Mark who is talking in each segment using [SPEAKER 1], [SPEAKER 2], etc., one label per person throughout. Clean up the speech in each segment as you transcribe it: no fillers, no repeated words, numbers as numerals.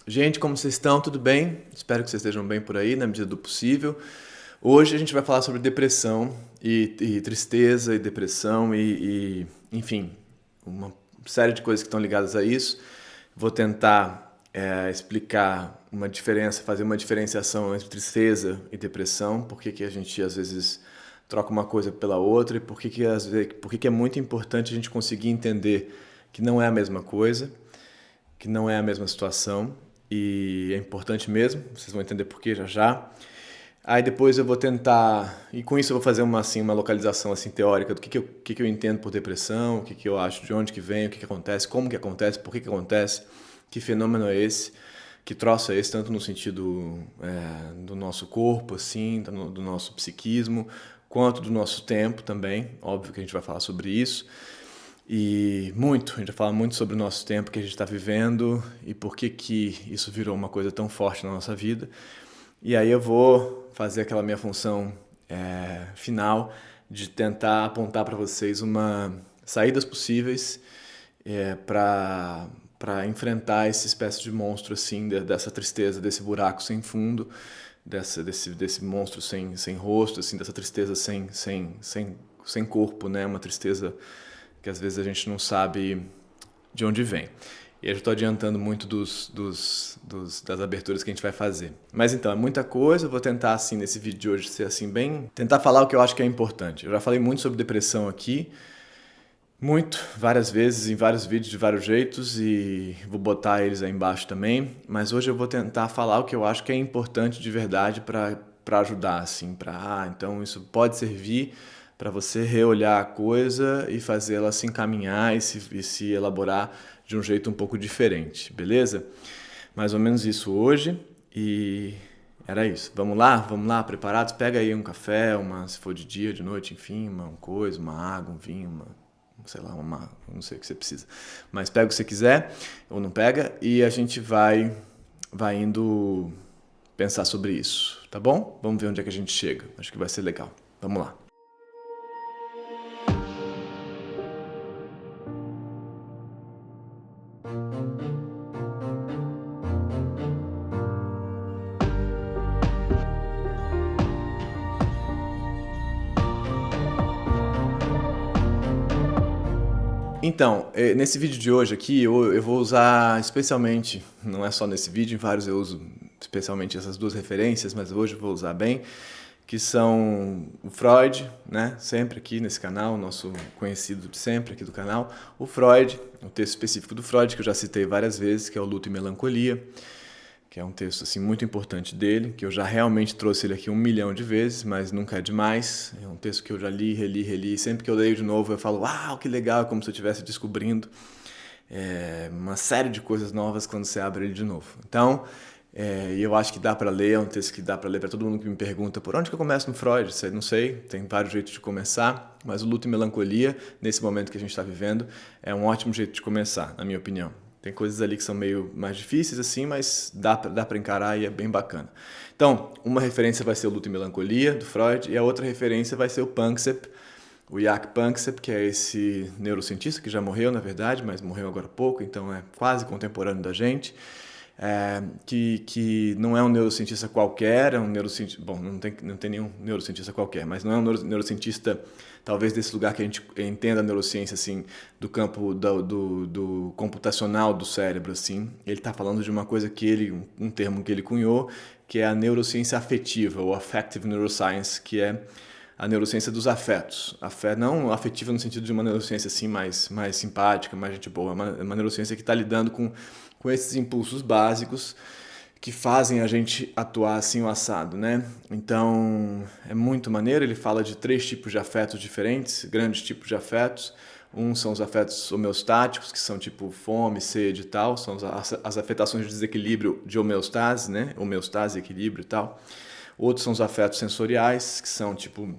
[SPEAKER 1] Gente, como vocês estão? Tudo bem? Espero que vocês estejam bem por aí, na medida do possível. Hoje a gente vai falar sobre depressão e tristeza e depressão enfim, uma série de coisas que estão ligadas a isso. Vou tentar explicar uma diferença, fazer uma diferenciação entre tristeza e depressão, por que a gente às vezes troca uma coisa pela outra e por que é muito importante a gente conseguir entender que não é a mesma coisa, que não é a mesma situação e é importante mesmo, vocês vão entender por quê já já. Aí depois eu vou tentar, e com isso eu vou fazer uma localização assim, teórica do que eu entendo por depressão, o que eu acho, de onde que vem, o que acontece, como que acontece, por que acontece, que fenômeno é esse, que troço é esse, tanto no sentido do nosso corpo, assim, do nosso psiquismo, quanto do nosso tempo também. Óbvio que a gente vai falar sobre isso. E a gente vai falar muito sobre o nosso tempo que a gente está vivendo e por que isso virou uma coisa tão forte na nossa vida. E aí eu vou fazer aquela minha função final de tentar apontar para vocês saídas possíveis para enfrentar essa espécie de monstro assim, dessa tristeza, desse buraco sem fundo, desse monstro sem rosto, assim, dessa tristeza sem corpo, né? Uma tristeza que às vezes a gente não sabe de onde vem. E eu já estou adiantando muito das aberturas que a gente vai fazer. Mas então, é muita coisa, eu vou tentar assim nesse vídeo de hoje ser assim bem... Tentar falar o que eu acho que é importante. Eu já falei muito sobre depressão aqui, várias vezes, em vários vídeos de vários jeitos, e vou botar eles aí embaixo também, mas hoje eu vou tentar falar o que eu acho que é importante de verdade para ajudar, assim, então isso pode servir para você reolhar a coisa e fazê-la se encaminhar e se elaborar de um jeito um pouco diferente, beleza? Mais ou menos isso hoje e era isso. Vamos lá, preparados? Pega aí um café, se for de dia, de noite, enfim, uma coisa, uma água, um vinho, sei lá, não sei o que você precisa. Mas pega o que você quiser ou não pega e a gente vai indo pensar sobre isso, tá bom? Vamos ver onde é que a gente chega. Acho que vai ser legal. Vamos lá. Então, nesse vídeo de hoje aqui, eu vou usar especialmente, não é só nesse vídeo, em vários eu uso especialmente essas duas referências, mas hoje eu vou usar bem, que são o Freud, né, sempre aqui nesse canal, nosso conhecido de sempre aqui do canal, o Freud, um texto específico do Freud, que eu já citei várias vezes, que é o Luto e Melancolia, que é um texto assim, muito importante dele, que eu já realmente trouxe ele aqui 1 milhão de vezes, mas nunca é demais. É um texto que eu já li, reli. Sempre que eu leio de novo, eu falo, uau, que legal, é como se eu estivesse descobrindo uma série de coisas novas quando você abre ele de novo. Então, eu acho que dá para ler, é um texto que dá para ler para todo mundo que me pergunta por onde que eu começo no Freud. Não sei, tem vários jeitos de começar, mas o Luto e Melancolia, nesse momento que a gente está vivendo, é um ótimo jeito de começar, na minha opinião. Tem coisas ali que são meio mais difíceis, assim, mas dá para encarar e é bem bacana. Então, uma referência vai ser o Luto e Melancolia, do Freud, e a outra referência vai ser o Panksepp, o Jaak Panksepp, que é esse neurocientista que já morreu, na verdade, mas morreu agora há pouco, então é quase contemporâneo da gente, que não é um neurocientista qualquer, é um neurocientista... Bom, não tem nenhum neurocientista qualquer, mas não é um neurocientista... Talvez desse lugar que a gente entenda a neurociência, assim, do campo do computacional do cérebro, assim. Ele está falando de uma coisa um termo que ele cunhou, que é a neurociência afetiva, ou affective neuroscience, que é a neurociência dos afetos. Não afetiva no sentido de uma neurociência, assim, mais simpática, mais gente boa. É uma neurociência que está lidando com esses impulsos básicos que fazem a gente atuar assim o assado, né? Então, é muito maneiro, ele fala de 3 tipos de afetos diferentes, grandes tipos de afetos. São os afetos homeostáticos, que são tipo fome, sede e tal, são as afetações de desequilíbrio de homeostase, né? Homeostase, equilíbrio e tal. Outros são os afetos sensoriais, que são tipo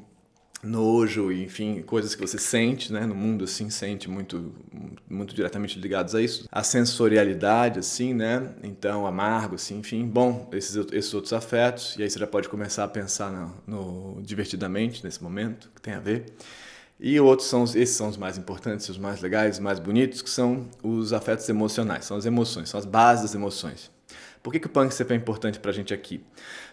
[SPEAKER 1] nojo, enfim, coisas que você sente, né, no mundo, assim, sente muito diretamente ligados a isso. A sensorialidade, assim, né, então amargo, assim, enfim, bom, esses outros afetos, e aí você já pode começar a pensar no divertidamente, nesse momento, que tem a ver. E esses são os mais importantes, os mais legais, os mais bonitos, que são os afetos emocionais, são as emoções, são as bases das emoções. Por que o Panksepp é importante para a gente aqui?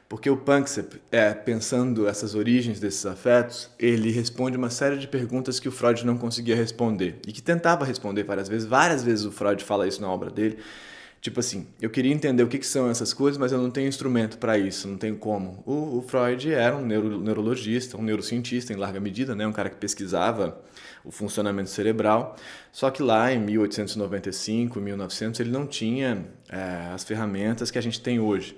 [SPEAKER 1] Porque o Panksepp, pensando essas origens desses afetos, ele responde uma série de perguntas que o Freud não conseguia responder e que tentava responder várias vezes. Várias vezes o Freud fala isso na obra dele. Tipo assim, eu queria entender o que são essas coisas, mas eu não tenho instrumento para isso, não tenho como. O Freud era um neurologista, um neurocientista em larga medida, né? Um cara que pesquisava o funcionamento cerebral, só que lá em 1895, 1900, ele não tinha as ferramentas que a gente tem hoje.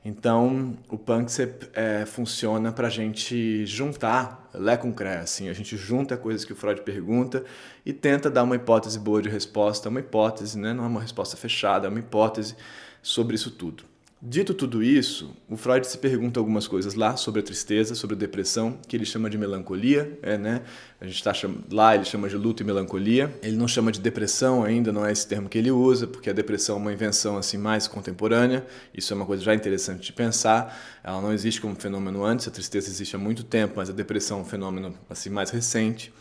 [SPEAKER 1] Então, o Panksepp funciona para a gente juntar lé com cré, assim, a gente junta coisas que o Freud pergunta e tenta dar uma hipótese boa de resposta, uma hipótese, né? Não é uma resposta fechada, é uma hipótese sobre isso tudo. Dito tudo isso, o Freud se pergunta algumas coisas lá sobre a tristeza, sobre a depressão, que ele chama de melancolia, né? A gente lá ele chama de luto e melancolia. Ele não chama de depressão ainda, não é esse termo que ele usa, porque a depressão é uma invenção assim mais contemporânea. Isso é uma coisa já interessante de pensar. Ela não existe como fenômeno antes, a tristeza existe há muito tempo, mas a depressão é um fenômeno assim mais recente.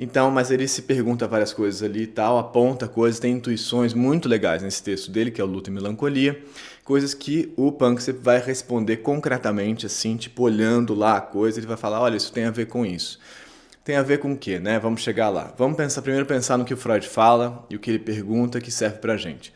[SPEAKER 1] Então, mas ele se pergunta várias coisas ali e tal, aponta coisas, tem intuições muito legais nesse texto dele, que é o Luto e Melancolia, coisas que o Panksepp vai responder concretamente, assim, tipo, olhando lá a coisa, ele vai falar, olha, isso tem a ver com isso. Tem a ver com o quê, né? Vamos chegar lá. Vamos primeiro pensar no que o Freud fala e o que ele pergunta que serve pra gente.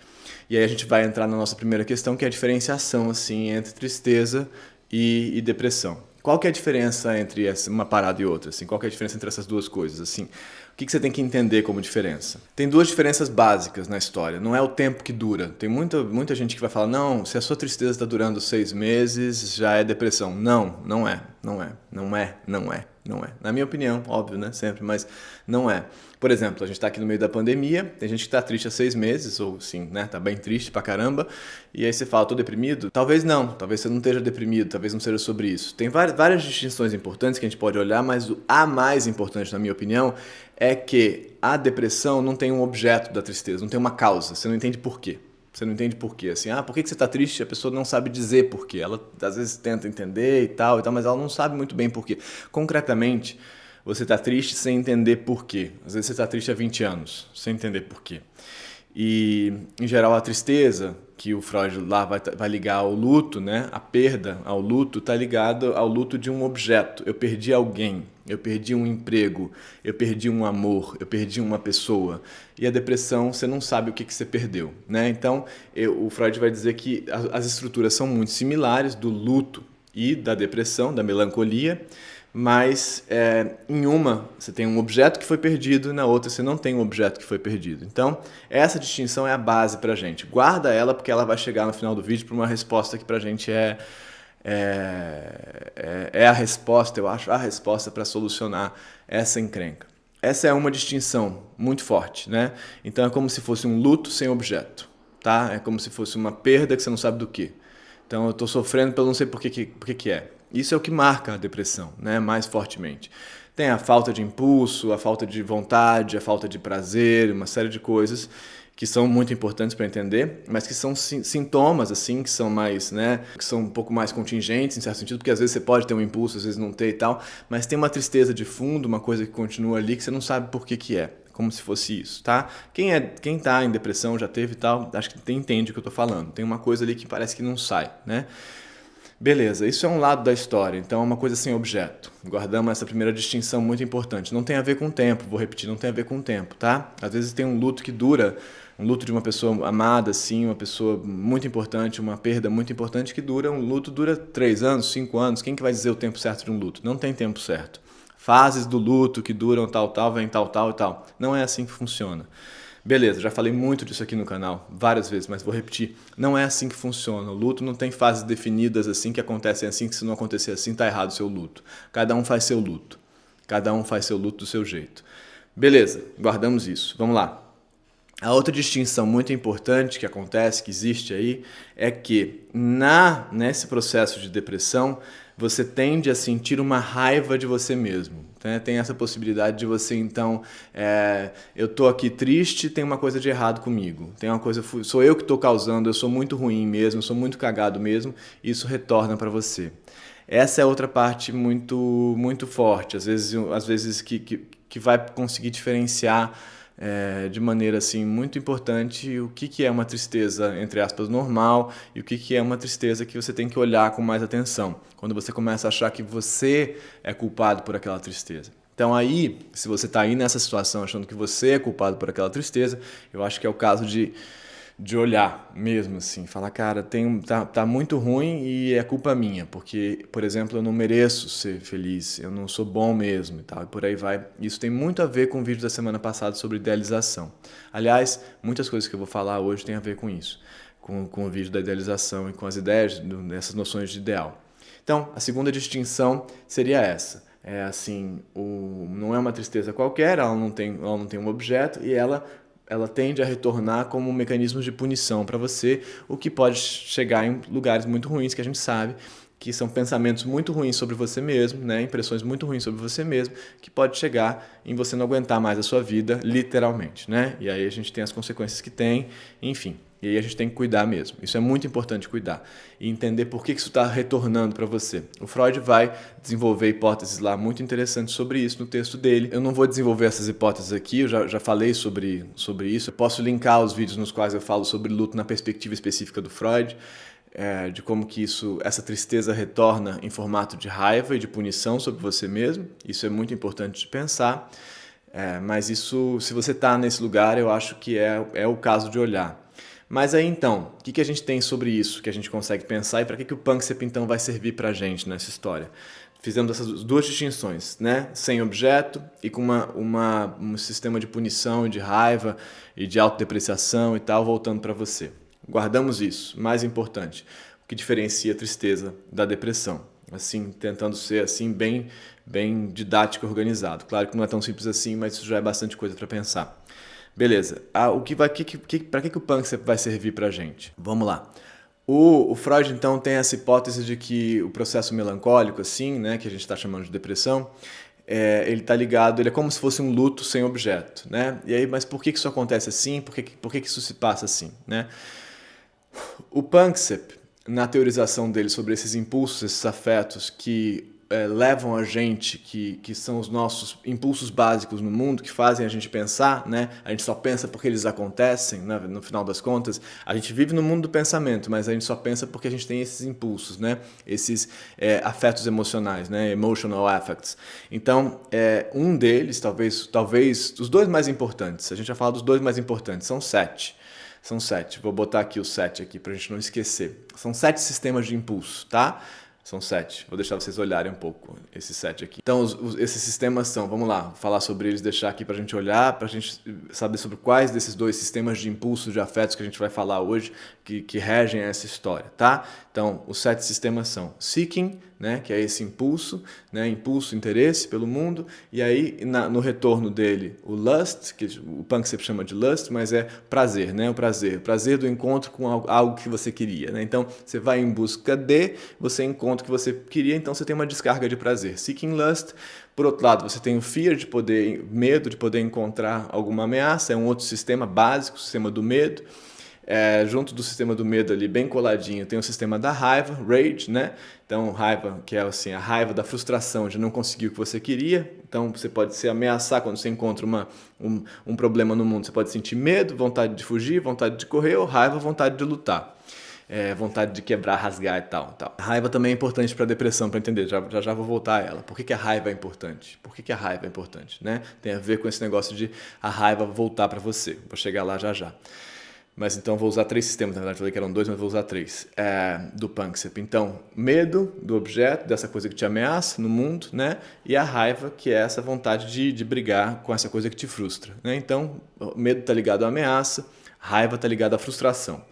[SPEAKER 1] E aí a gente vai entrar na nossa primeira questão, que é a diferenciação, assim, entre tristeza e depressão. Qual que é a diferença entre uma parada e outra? Assim? Qual que é a diferença entre essas duas coisas? Assim? O que você tem que entender como diferença? Tem duas diferenças básicas na história. Não é o tempo que dura. Tem muita gente que vai falar, não, se a sua tristeza está durando 6 meses, já é depressão. Não, não é. Na minha opinião, óbvio, né? Sempre, mas não é. Por exemplo, a gente está aqui no meio da pandemia, tem gente que está triste há 6 meses, ou sim, né? Tá bem triste pra caramba, e aí você fala, tô deprimido? Talvez não, talvez você não esteja deprimido, talvez não seja sobre isso. Tem várias distinções importantes que a gente pode olhar, mas a mais importante, na minha opinião, é que a depressão não tem um objeto da tristeza, não tem uma causa, você não entende por quê. Você não entende por quê. Assim, por que você está triste? A pessoa não sabe dizer por quê. Ela, às vezes, tenta entender e tal, mas ela não sabe muito bem por quê. Concretamente, você está triste sem entender por quê. Às vezes, você está triste há 20 anos, sem entender por quê. E, em geral, a tristeza, que o Freud lá vai ligar ao luto, né? A perda ao luto está ligado ao luto de um objeto. Eu perdi alguém, eu perdi um emprego, eu perdi um amor, eu perdi uma pessoa. E a depressão, você não sabe o que você perdeu, né? Então, o Freud vai dizer que as estruturas são muito similares do luto e da depressão, da melancolia, mas em uma você tem um objeto que foi perdido e na outra você não tem um objeto que foi perdido. Então, essa distinção é a base pra gente. Guarda ela porque ela vai chegar no final do vídeo para uma resposta que pra gente é a resposta, eu acho, a resposta para solucionar essa encrenca. Essa é uma distinção muito forte, né? Então é como se fosse um luto sem objeto, tá? É como se fosse uma perda que você não sabe do que. Então eu estou sofrendo pelo não sei por que é. Isso é o que marca a depressão, né? Mais fortemente. Tem a falta de impulso, a falta de vontade, a falta de prazer, uma série de coisas que são muito importantes para entender, mas que são sintomas, assim, que são mais, né, que são um pouco mais contingentes, em certo sentido, porque às vezes você pode ter um impulso, às vezes não ter e tal, mas tem uma tristeza de fundo, uma coisa que continua ali, que você não sabe por que é, como se fosse isso, tá? Quem tá em depressão, já teve e tal, acho que entende o que eu tô falando. Tem uma coisa ali que parece que não sai, né? Beleza, isso é um lado da história, então é uma coisa sem objeto. Guardamos essa primeira distinção muito importante. Não tem a ver com o tempo, vou repetir, não tem a ver com o tempo, tá? Às vezes tem um luto que dura, um luto de uma pessoa amada, assim, uma pessoa muito importante, uma perda muito importante que dura, um luto dura 3 anos, 5 anos. Quem que vai dizer o tempo certo de um luto? Não tem tempo certo. Fases do luto que duram tal, vem tal e tal. Não é assim que funciona. Beleza, já falei muito disso aqui no canal, várias vezes, mas vou repetir. Não é assim que funciona. O luto não tem fases definidas assim, que acontecem assim, que se não acontecer assim, tá errado o seu luto. Cada um faz seu luto. Cada um faz seu luto do seu jeito. Beleza, guardamos isso. Vamos lá. A outra distinção muito importante que acontece, que existe aí, é que nesse processo de depressão, você tende a sentir uma raiva de você mesmo. Né? Tem essa possibilidade de você, então, eu tô aqui triste, tem uma coisa de errado comigo. Tem uma coisa, sou eu que estou causando, eu sou muito ruim mesmo, eu sou muito cagado mesmo, e isso retorna para você. Essa é outra parte muito, muito forte, às vezes que vai conseguir diferenciar de maneira assim muito importante o que é uma tristeza, entre aspas, normal e o que é uma tristeza que você tem que olhar com mais atenção, quando você começa a achar que você é culpado por aquela tristeza. Então aí, se você está aí nessa situação achando que você é culpado por aquela tristeza, eu acho que é o caso de olhar mesmo, assim, falar, cara, tá muito ruim e é culpa minha, porque, por exemplo, eu não mereço ser feliz, eu não sou bom mesmo e tal, e por aí vai. Isso tem muito a ver com o vídeo da semana passada sobre idealização. Aliás, muitas coisas que eu vou falar hoje têm a ver com isso, com o vídeo da idealização e com as ideias dessas noções de ideal. Então, a segunda distinção seria essa. É assim, não é uma tristeza qualquer, ela não tem um objeto e ela tende a retornar como um mecanismo de punição para você, o que pode chegar em lugares muito ruins que a gente sabe, que são pensamentos muito ruins sobre você mesmo, né? Impressões muito ruins sobre você mesmo, que pode chegar em você não aguentar mais a sua vida, literalmente, né? E aí a gente tem as consequências que tem, enfim. E aí a gente tem que cuidar mesmo. Isso é muito importante cuidar. E entender por que isso está retornando para você. O Freud vai desenvolver hipóteses lá muito interessantes sobre isso no texto dele. Eu não vou desenvolver essas hipóteses aqui, eu já falei sobre isso. Eu posso linkar os vídeos nos quais eu falo sobre luto na perspectiva específica do Freud, de como que essa tristeza retorna em formato de raiva e de punição sobre você mesmo. Isso é muito importante de pensar. Mas isso, se você está nesse lugar, eu acho que é o caso de olhar. Mas aí então, o que a gente tem sobre isso que a gente consegue pensar e para que o Panksepp então vai servir para a gente nessa história? Fizemos essas duas distinções, né? Sem objeto e com um sistema de punição e de raiva e de autodepreciação e tal, voltando para você. Guardamos isso, mais importante, o que diferencia a tristeza da depressão. Assim, tentando ser assim bem didático e organizado. Claro que não é tão simples assim, mas isso já é bastante coisa para pensar. Beleza, para que o Panksepp vai servir para a gente? Vamos lá. O Freud, então, tem essa hipótese de que o processo melancólico, assim, né, que a gente está chamando de depressão, ele está ligado, ele é como se fosse um luto sem objeto, né? E aí, mas por que isso acontece assim? Por que isso se passa assim, né? O Panksepp, na teorização dele sobre esses impulsos, esses afetos que levam a gente, que são os nossos impulsos básicos no mundo, que fazem a gente pensar, né? A gente só pensa porque eles acontecem, né? No final das contas. A gente vive no mundo do pensamento, mas a gente só pensa porque a gente tem esses impulsos, né? Esses afetos emocionais, né? Emotional affects. Então, um deles, talvez os dois mais importantes, a gente já fala dos dois mais importantes, são 7. São 7. Vou botar aqui o 7 aqui pra gente não esquecer. São 7 sistemas de impulso, tá? São 7. Vou deixar vocês olharem um pouco esses 7 aqui. Então, esses sistemas são, vamos lá, falar sobre eles, deixar aqui pra gente olhar, pra gente saber sobre quais desses dois sistemas de impulso, de afetos que a gente vai falar hoje, que regem essa história, tá? Então, os 7 sistemas são seeking, né, que é esse impulso, né, impulso, interesse pelo mundo, e aí no retorno dele o lust, que o Panksepp chama de lust, mas é prazer, né, o prazer do encontro com algo que você queria, né? Então você vai em busca você encontra o que você queria, então você tem uma descarga de prazer, seeking lust. Por outro lado, você tem o fear, medo de poder encontrar alguma ameaça, é um outro sistema básico, o sistema do medo. Junto do sistema do medo ali, bem coladinho, tem o sistema da raiva, rage, né? Então, raiva, que é assim, a raiva da frustração de não conseguir o que você queria. Então, você pode se ameaçar quando você encontra um problema no mundo. Você pode sentir medo, vontade de fugir, vontade de correr, ou raiva, vontade de lutar. Vontade de quebrar, rasgar e tal. A raiva também é importante para a depressão, para entender, já vou voltar a ela. Por que a raiva é importante? Por que a raiva é importante, né? Tem a ver com esse negócio de a raiva voltar para você. Vou chegar lá já. Mas então vou usar 3 sistemas, na verdade falei que eram 2, mas vou usar 3, do Panksepp. Então, medo do objeto, dessa coisa que te ameaça no mundo, né? E a raiva, que é essa vontade de brigar com essa coisa que te frustra, né? Então, medo está ligado à ameaça, raiva está ligado à frustração.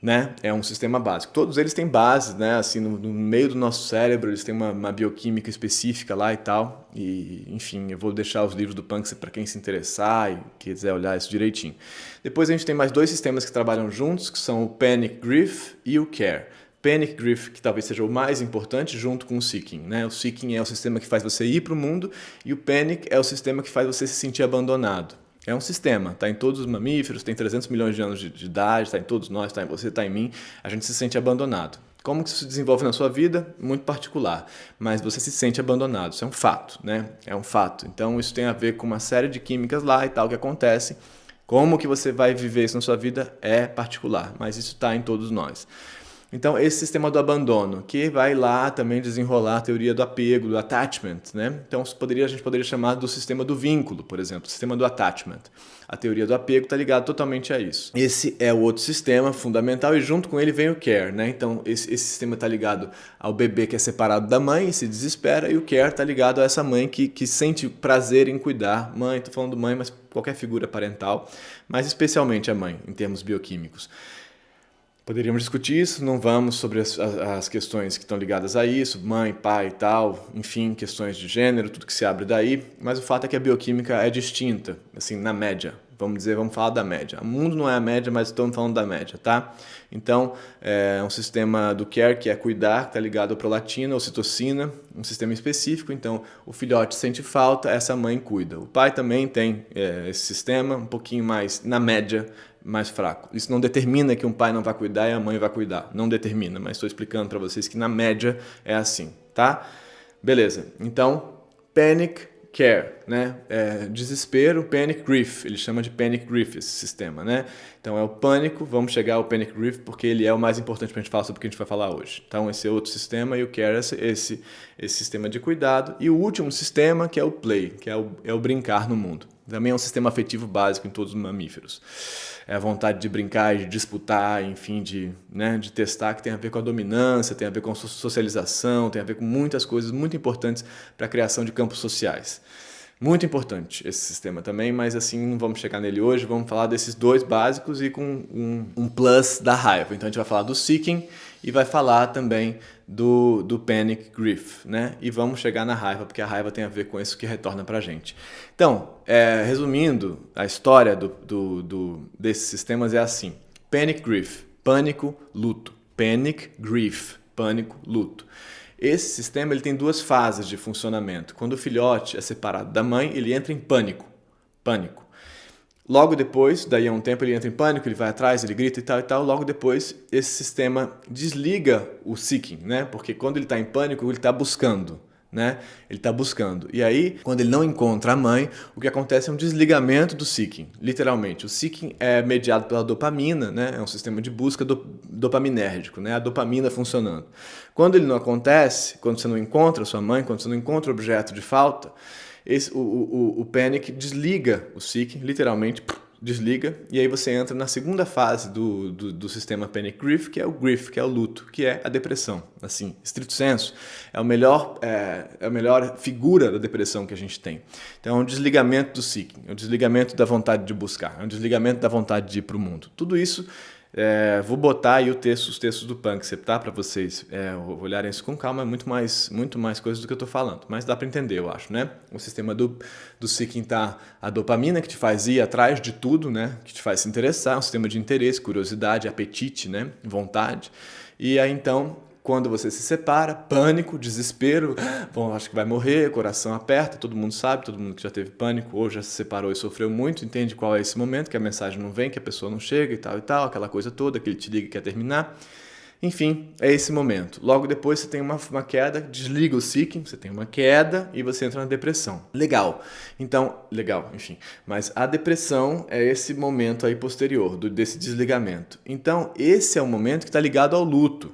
[SPEAKER 1] Né? É um sistema básico. Todos eles têm base, né? Assim, no meio do nosso cérebro, eles têm uma bioquímica específica lá e tal. E, enfim, eu vou deixar os livros do Panksepp para quem se interessar e quiser olhar isso direitinho. Depois a gente tem mais 2 sistemas que trabalham juntos, que são o Panic Grief e o Care. Panic Grief, que talvez seja o mais importante, junto com o Seeking, né? O Seeking é o sistema que faz você ir para o mundo e o Panic é o sistema que faz você se sentir abandonado. É um sistema, está em todos os mamíferos, tem 300 milhões de anos de idade, está em todos nós, está em você, está em mim. A gente se sente abandonado. Como que isso se desenvolve na sua vida? Muito particular, mas você se sente abandonado, isso é um fato, né? É um fato. Então isso tem a ver com uma série de químicas lá e tal que acontece. Como que você vai viver isso na sua vida é particular, mas isso está em todos nós. Então, esse sistema do abandono, que vai lá também desenrolar a teoria do apego, do attachment, né? Então, a gente poderia chamar do sistema do vínculo, por exemplo, o sistema do attachment. A teoria do apego está ligada totalmente a isso. Esse é o outro sistema fundamental e junto com ele vem o care, né? Então, esse sistema está ligado ao bebê que é separado da mãe e se desespera, e o care está ligado a essa mãe que sente prazer em cuidar. Mãe, estou falando mãe, mas qualquer figura parental, mas especialmente a mãe, em termos bioquímicos. Poderíamos discutir isso, não vamos sobre as questões que estão ligadas a isso, mãe, pai e tal, enfim, questões de gênero, tudo que se abre daí, mas o fato é que a bioquímica é distinta, assim, na média. Vamos falar da média. O mundo não é a média, mas estamos falando da média, tá? Então, é um sistema do care, que é cuidar, que está ligado à prolactina, ocitocina, um sistema específico. Então, o filhote sente falta, essa mãe cuida. O pai também tem esse sistema, um pouquinho mais, na média, mais fraco. Isso não determina que um pai não vai cuidar e a mãe vai cuidar. Não determina, mas estou explicando para vocês que na média é assim, tá? Beleza. Então, panic care, né? Desespero, panic grief. Ele chama de panic grief esse sistema, né? Então é o pânico, vamos chegar ao panic grief porque ele é o mais importante para a gente falar sobre o que a gente vai falar hoje. Então esse é outro sistema e o care é esse sistema de cuidado. E o último sistema que é o play, que é o brincar no mundo. Também é um sistema afetivo básico em todos os mamíferos. É a vontade de brincar, de disputar, enfim, de testar, que tem a ver com a dominância, tem a ver com a socialização, tem a ver com muitas coisas muito importantes para a criação de campos sociais. Muito importante esse sistema também, mas assim, não vamos chegar nele hoje, vamos falar desses dois básicos e com um plus da raiva. Então a gente vai falar do seeking e vai falar também do panic grief, né? E vamos chegar na raiva, porque a raiva tem a ver com isso que retorna pra gente. Então, resumindo, a história desses sistemas é assim: panic grief, pânico, luto. Panic grief, pânico, luto. Esse sistema ele tem duas fases de funcionamento. Quando o filhote é separado da mãe, ele entra em pânico. Logo depois, daí a um tempo ele entra em pânico, ele vai atrás, ele grita e tal. Logo depois, esse sistema desliga o seeking, né? Porque quando ele está em pânico, ele está buscando, né? Ele está buscando. E aí, quando ele não encontra a mãe, o que acontece é um desligamento do seeking, literalmente. O seeking é mediado pela dopamina, né? É um sistema de busca dopaminérgico, né? A dopamina funcionando. Quando ele não acontece, quando você não encontra a sua mãe, quando você não encontra o objeto de falta, o panic desliga o seeking, literalmente desliga, e aí você entra na segunda fase do sistema panic grief, que é o luto, que é a depressão. Assim, estrito sensu, é a melhor figura da depressão que a gente tem. Então é um desligamento do seeking, é um desligamento da vontade de buscar, é um desligamento da vontade de ir para o mundo. Tudo isso, vou botar aí os textos do Panksepp, tá? Para vocês olharem isso com calma, é muito mais coisas do que eu estou falando, mas dá para entender, eu acho, né? O sistema do seeking tá a dopamina, que te faz ir atrás de tudo, né? Que te faz se interessar, um sistema de interesse, curiosidade, apetite, né? Vontade. E aí então, quando você se separa, pânico, desespero, bom, acho que vai morrer, coração aperta, todo mundo sabe, todo mundo que já teve pânico ou já se separou e sofreu muito, entende qual é esse momento, que a mensagem não vem, que a pessoa não chega e tal, aquela coisa toda, que ele te liga e quer terminar. Enfim, é esse momento. Logo depois você tem uma queda, desliga o seeking, você tem uma queda e você entra na depressão. Legal. Então, enfim. Mas a depressão é esse momento aí posterior, desse desligamento. Então, esse é o momento que está ligado ao luto.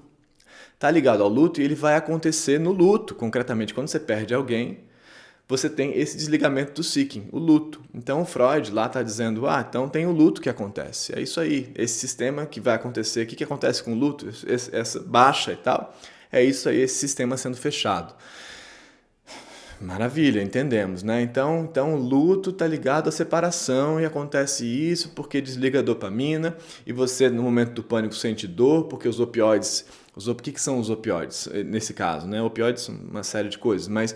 [SPEAKER 1] Está ligado ao luto e ele vai acontecer no luto. Concretamente, quando você perde alguém, você tem esse desligamento do seeking, o luto. Então o Freud lá está dizendo, então tem o luto que acontece. É isso aí, esse sistema que vai acontecer. O que acontece com o luto? Essa baixa e tal. É isso aí, esse sistema sendo fechado. Maravilha, entendemos, né? Então o luto está ligado à separação e acontece isso porque desliga a dopamina e você, no momento do pânico, sente dor porque os opioides... O que são os opioides nesse caso, né? Opioides são uma série de coisas, mas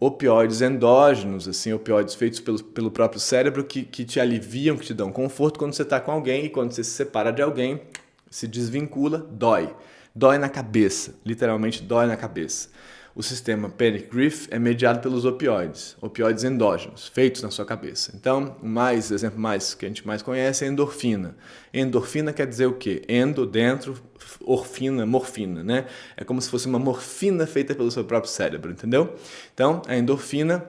[SPEAKER 1] opioides endógenos, assim, opioides feitos pelo próprio cérebro que te aliviam, que te dão conforto quando você está com alguém e quando você se separa de alguém, se desvincula, dói. Dói na cabeça, literalmente dói na cabeça. o sistema panic grief é mediado pelos opioides endógenos, feitos na sua cabeça. Então, o exemplo que a gente mais conhece é a endorfina. Endorfina quer dizer o quê? Endo, dentro, orfina, morfina, né? É como se fosse uma morfina feita pelo seu próprio cérebro, entendeu? Então, a endorfina...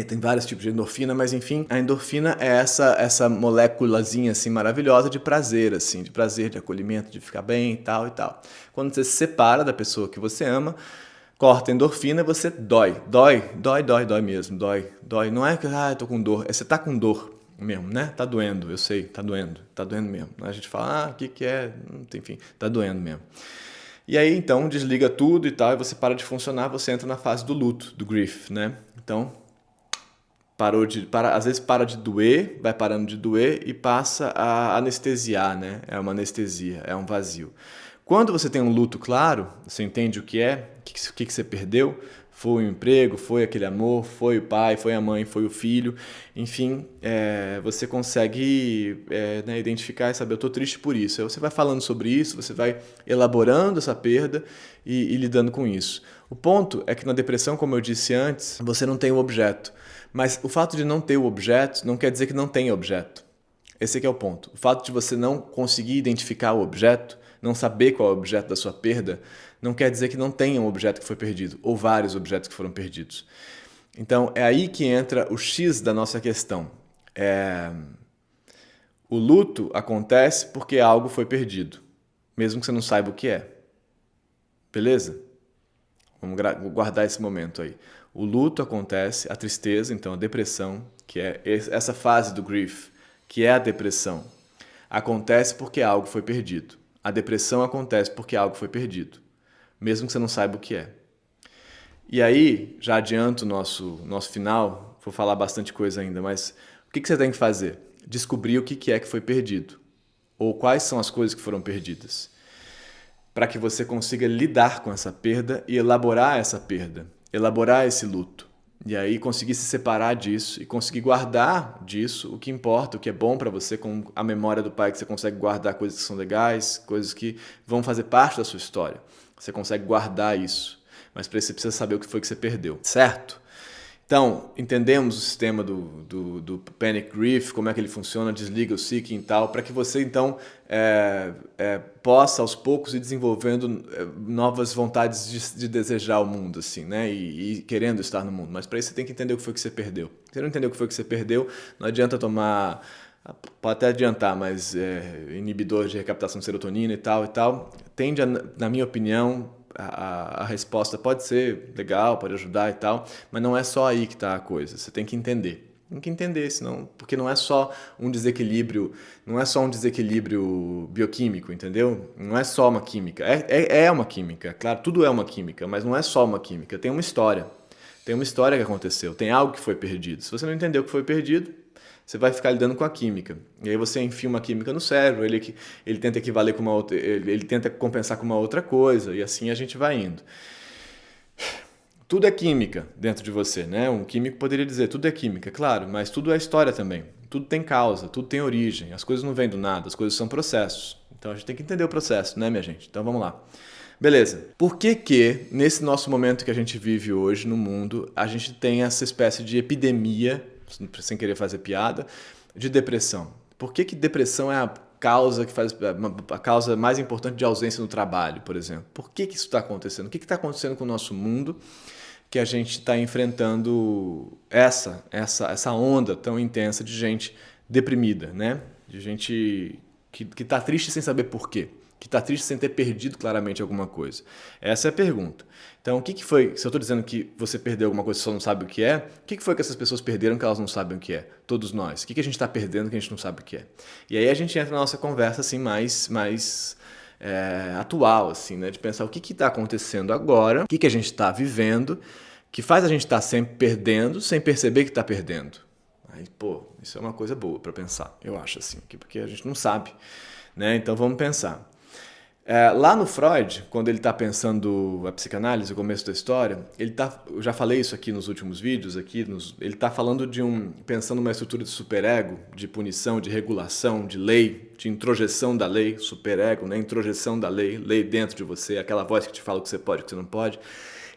[SPEAKER 1] tem vários tipos de endorfina, mas enfim, a endorfina é essa moléculazinha assim maravilhosa de prazer, assim, de acolhimento, de ficar bem e tal e tal. Quando você se separa da pessoa que você ama, corta a endorfina, você dói mesmo, dói. Não é que, eu tô com dor, você tá com dor mesmo, né? Tá doendo, eu sei, tá doendo mesmo. A gente fala, o que é? Enfim, tá doendo mesmo. E aí, então, desliga tudo e tal, e você para de funcionar, você entra na fase do luto, do grief, né? Então... às vezes para de doer, vai parando de doer e passa a anestesiar, né? É uma anestesia, é um vazio. Quando você tem um luto claro, você entende o que é, o que você perdeu, foi o emprego, foi aquele amor, foi o pai, foi a mãe, foi o filho, enfim, você consegue né, identificar e saber, eu estou triste por isso. Aí você vai falando sobre isso, você vai elaborando essa perda e lidando com isso. O ponto é que na depressão, como eu disse antes, você não tem o objeto. Mas o fato de não ter o objeto não quer dizer que não tenha objeto. Esse aqui é o ponto. O fato de você não conseguir identificar o objeto, não saber qual é o objeto da sua perda, não quer dizer que não tenha um objeto que foi perdido, ou vários objetos que foram perdidos. Então, é aí que entra o X da nossa questão. O luto acontece porque algo foi perdido, mesmo que você não saiba o que é. Beleza? Vamos guardar esse momento aí. O luto acontece, a tristeza, então a depressão, que é essa fase do grief, que é a depressão, acontece porque algo foi perdido. A depressão acontece porque algo foi perdido, mesmo que você não saiba o que é. E aí, já adianto o nosso final, vou falar bastante coisa ainda, mas o que você tem que fazer? Descobrir o que é que foi perdido, ou quais são as coisas que foram perdidas, para que você consiga lidar com essa perda e elaborar essa perda. Elaborar esse luto, e aí conseguir se separar disso e conseguir guardar disso o que importa, o que é bom para você, com a memória do pai, que você consegue guardar coisas que são legais, coisas que vão fazer parte da sua história. Você consegue guardar isso, mas para isso você precisa saber o que foi que você perdeu, certo? Então, entendemos o sistema do Panic Grief, como é que ele funciona, desliga o seeking e tal, para que você, então, possa, aos poucos, ir desenvolvendo novas vontades de desejar o mundo, assim, né? E querendo estar no mundo. Mas para isso você tem que entender o que foi que você perdeu. Se você não entender o que foi que você perdeu, não adianta tomar... Pode até adiantar, mas inibidor de recaptação de serotonina e tal. Tende, na minha opinião... A resposta pode ser legal, pode ajudar e tal, mas não é só aí que está a coisa. Você tem que entender. Tem que entender, senão, porque não é só um desequilíbrio bioquímico, entendeu? Não é só uma química. É uma química, claro, tudo é uma química, mas não é só uma química. Tem uma história. Tem uma história que aconteceu, tem algo que foi perdido. Se você não entender o que foi perdido, você vai ficar lidando com a química. E aí você enfia uma química no cérebro, ele tenta equivaler com uma outra, ele tenta compensar com uma outra coisa, e assim a gente vai indo. Tudo é química dentro de você, né? Um químico poderia dizer, tudo é química, claro, mas tudo é história também. Tudo tem causa, tudo tem origem. As coisas não vêm do nada, as coisas são processos. Então a gente tem que entender o processo, né, minha gente? Então vamos lá. Beleza. Por que nesse nosso momento que a gente vive hoje no mundo, a gente tem essa espécie de epidemia, sem querer fazer piada, de depressão? Por que depressão é a causa mais importante de ausência no trabalho, por exemplo? Por que isso está acontecendo? O que está acontecendo com o nosso mundo que a gente está enfrentando essa onda tão intensa de gente deprimida, né? De gente que está triste sem saber por quê, que está triste sem ter perdido claramente alguma coisa. Essa é a pergunta. Então, o que foi, se eu estou dizendo que você perdeu alguma coisa e só não sabe o que é, o que foi que essas pessoas perderam que elas não sabem o que é? Todos nós. O que a gente está perdendo que a gente não sabe o que é? E aí a gente entra na nossa conversa assim, mais atual, assim, né? De pensar o que está acontecendo agora, o que a gente está vivendo, que faz a gente estar sempre perdendo sem perceber que está perdendo. Aí, isso é uma coisa boa para pensar, eu acho, assim, porque a gente não sabe, né? Então vamos pensar. Lá no Freud, quando ele está pensando a psicanálise, o começo da história, eu já falei isso aqui nos últimos vídeos, ele está falando pensando numa estrutura de superego, de punição, de regulação, de lei, de introjeção da lei, superego, né? Introjeção da lei, lei dentro de você, aquela voz que te fala o que você pode e o que você não pode.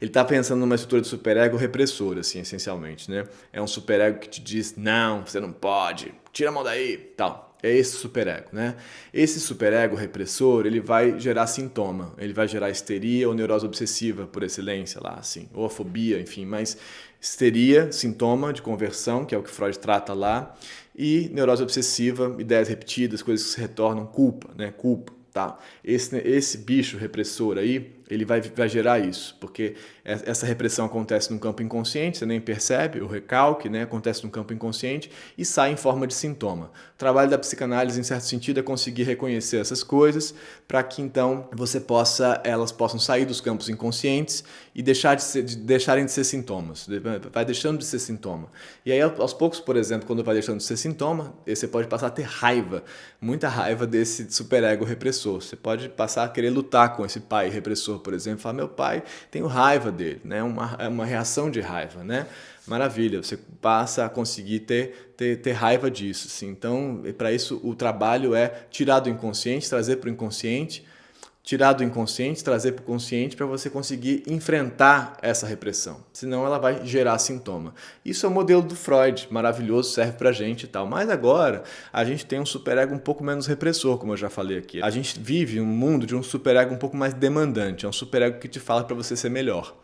[SPEAKER 1] Ele está pensando numa estrutura de superego repressor, assim, essencialmente, né? É um superego que te diz, não, você não pode, tira a mão daí, tal. É esse superego, né? Esse superego repressor, ele vai gerar sintoma, ele vai gerar histeria ou neurose obsessiva, por excelência lá, assim, ou a fobia, enfim, mas histeria, sintoma de conversão, que é o que Freud trata lá, e neurose obsessiva, ideias repetidas, coisas que se retornam, culpa, né? Culpa, tá? Esse bicho repressor aí, ele vai gerar isso, porque essa repressão acontece no campo inconsciente, você nem percebe, o recalque, né, acontece no campo inconsciente e sai em forma de sintoma. O trabalho da psicanálise, em certo sentido, é conseguir reconhecer essas coisas para que, então, elas possam sair dos campos inconscientes e deixarem de ser sintomas. Vai deixando de ser sintoma. E aí, aos poucos, por exemplo, quando vai deixando de ser sintoma, você pode passar a ter raiva, muita raiva desse superego repressor. Você pode passar a querer lutar com esse pai repressor, por exemplo, falar, meu pai, tenho raiva dele, né? Uma reação de raiva, né? Maravilha, você passa a conseguir ter raiva disso. Assim. Então, para isso, o trabalho é tirar do inconsciente, trazer para o inconsciente, tirar do inconsciente, trazer para o consciente para você conseguir enfrentar essa repressão. Senão ela vai gerar sintoma. Isso é o modelo do Freud, maravilhoso, serve para a gente e tal. Mas agora a gente tem um superego um pouco menos repressor, como eu já falei aqui. A gente vive um mundo de um superego um pouco mais demandante. É um superego que te fala para você ser melhor.